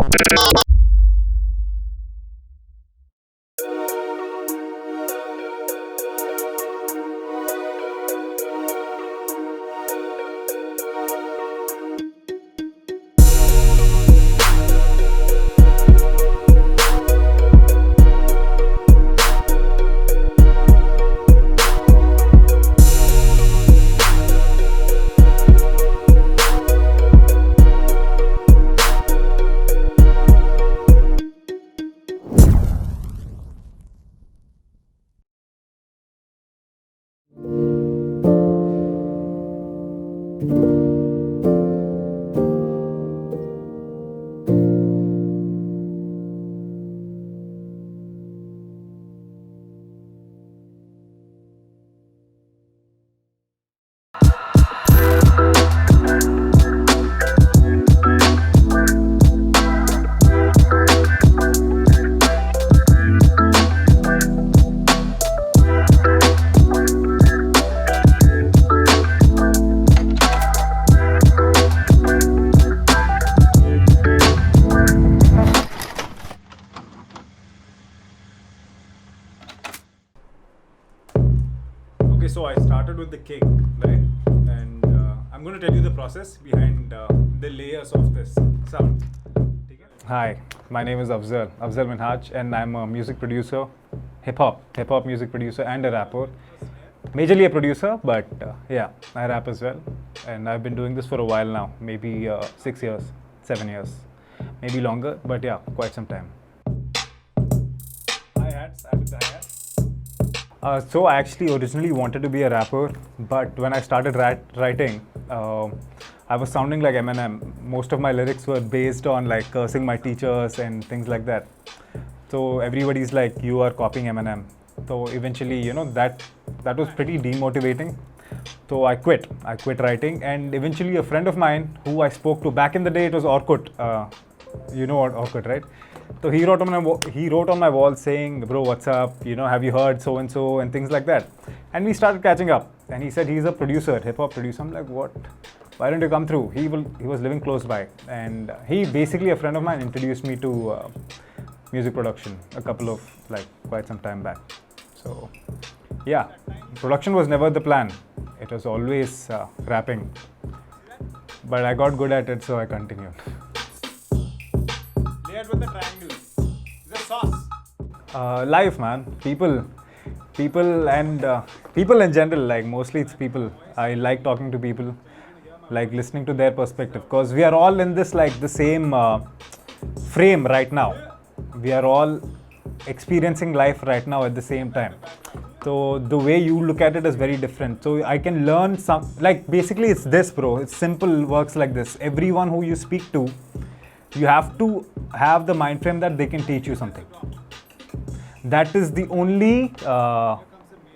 Okay, so I started with the kick, right? And I'm going to tell you the process behind the layers of this sound. Hi, my name is Afzal Minhaaj, and I'm a music producer, hip-hop music producer and a rapper. Majorly a producer, but yeah, I rap as well. And I've been doing this for a while now, maybe 6 years, 7 years, maybe longer, but yeah, quite some time. Hi-hats, I did the hi-hats. So I actually originally wanted to be a rapper, but when I started writing, I was sounding like Eminem. Most of my lyrics were based on like cursing my teachers and things like that. So everybody's like, you are copying Eminem. So eventually, that was pretty demotivating. So I quit writing, and eventually a friend of mine who I spoke to back in the day, it was Orkut. You know what Orkut, right? So he wrote on my wall saying, bro, what's up? Have you heard so and so and things like that. And we started catching up. And he said he's a producer, hip-hop producer. I'm like, what? Why don't you come through? He was living close by. And he basically, a friend of mine, introduced me to music production quite some time back. So yeah, production was never the plan. It was always rapping. But I got good at it, so I continued. Layered with the triangle. Is a sauce. Life, man. People and people in general. Like mostly it's people. I like talking to people, like listening to their perspective. Because we are all in this the same frame right now. We are all experiencing life right now at the same time. So the way you look at it is very different. So I can learn basically it's this, bro. It's simple, works like this. Everyone who you speak to, you have to have the mind frame that they can teach you something. That is the only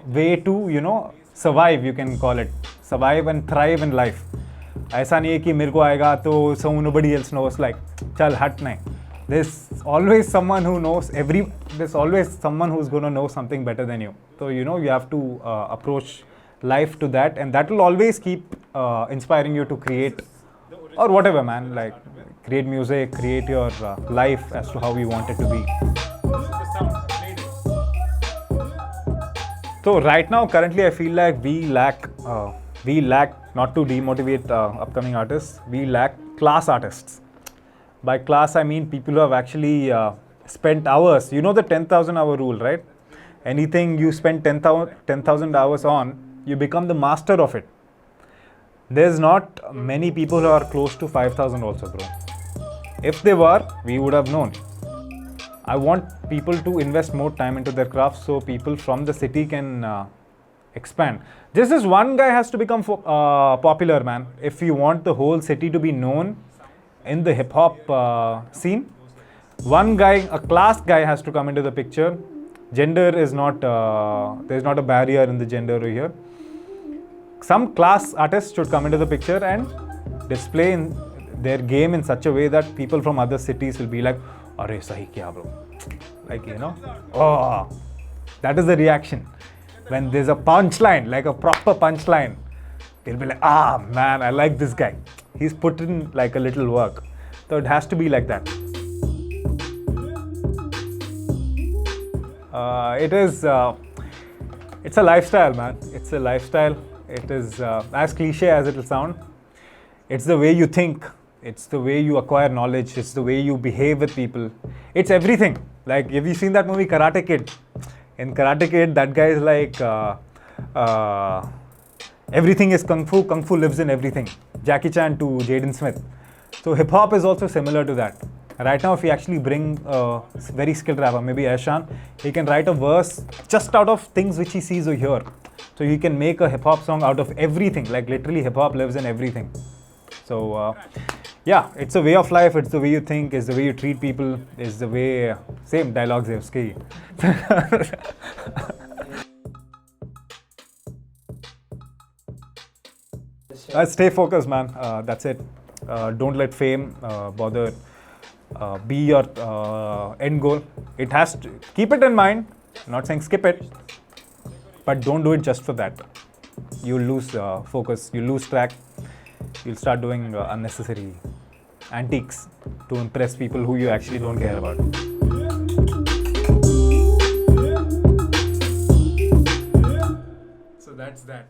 way to, survive, you can call it. Survive and thrive in life. ऐसा नहीं है कि मेरे को आएगा तो so nobody else knows, like चल हट नहीं. There's always someone who knows there's always someone who's going to know something better than you. So you have to approach life to that, and that will always keep inspiring you to create or whatever, man, like create music, create your life as to how you want it to be. So right now, currently, I feel like we lack, not to demotivate upcoming artists, we lack class artists. By class, I mean people who have actually spent hours. You know the 10,000 hour rule, right? Anything you spend 10,000 hours on, you become the master of it. There's not many people who are close to 5,000 also, bro. If they were, we would have known. I want people to invest more time into their craft so people from the city can expand. Just this one guy has to become popular, man. If you want the whole city to be known in the hip-hop scene, one guy, a class guy, has to come into the picture. Gender is not, there's not a barrier in the gender over here. Some class artists should come into the picture and display their game in such a way that people from other cities will be like, "Arey sahi kya, bro?" Like, oh, that is the reaction. When there's a punchline, like a proper punchline, they'll be like, "Ah, man, I like this guy. He's put in like a little work." So it has to be like that. It is. It's a lifestyle, man. It's a lifestyle. It is as cliche as it'll sound. It's the way you think. It's the way you acquire knowledge. It's the way you behave with people. It's everything. Like, have you seen that movie Karate Kid? In Karate Kid, that guy is like, everything is Kung Fu. Kung Fu lives in everything. Jackie Chan to Jaden Smith. So hip hop is also similar to that. Right now, if we actually bring a very skilled rapper, maybe Aishan, he can write a verse just out of things which he sees or hear. So he can make a hip hop song out of everything. Like literally, hip hop lives in everything. So yeah, it's a way of life. It's the way you think. It's the way you treat people. It's the way same dialogues है उसकी. Stay focused, man. That's it. Don't let fame bother. Be your end goal. It has to keep it in mind. I'm not saying skip it, but don't do it just for that. You'll lose focus. You'll lose track. You'll start doing unnecessary antiques to impress people who you actually don't care about. So that's that.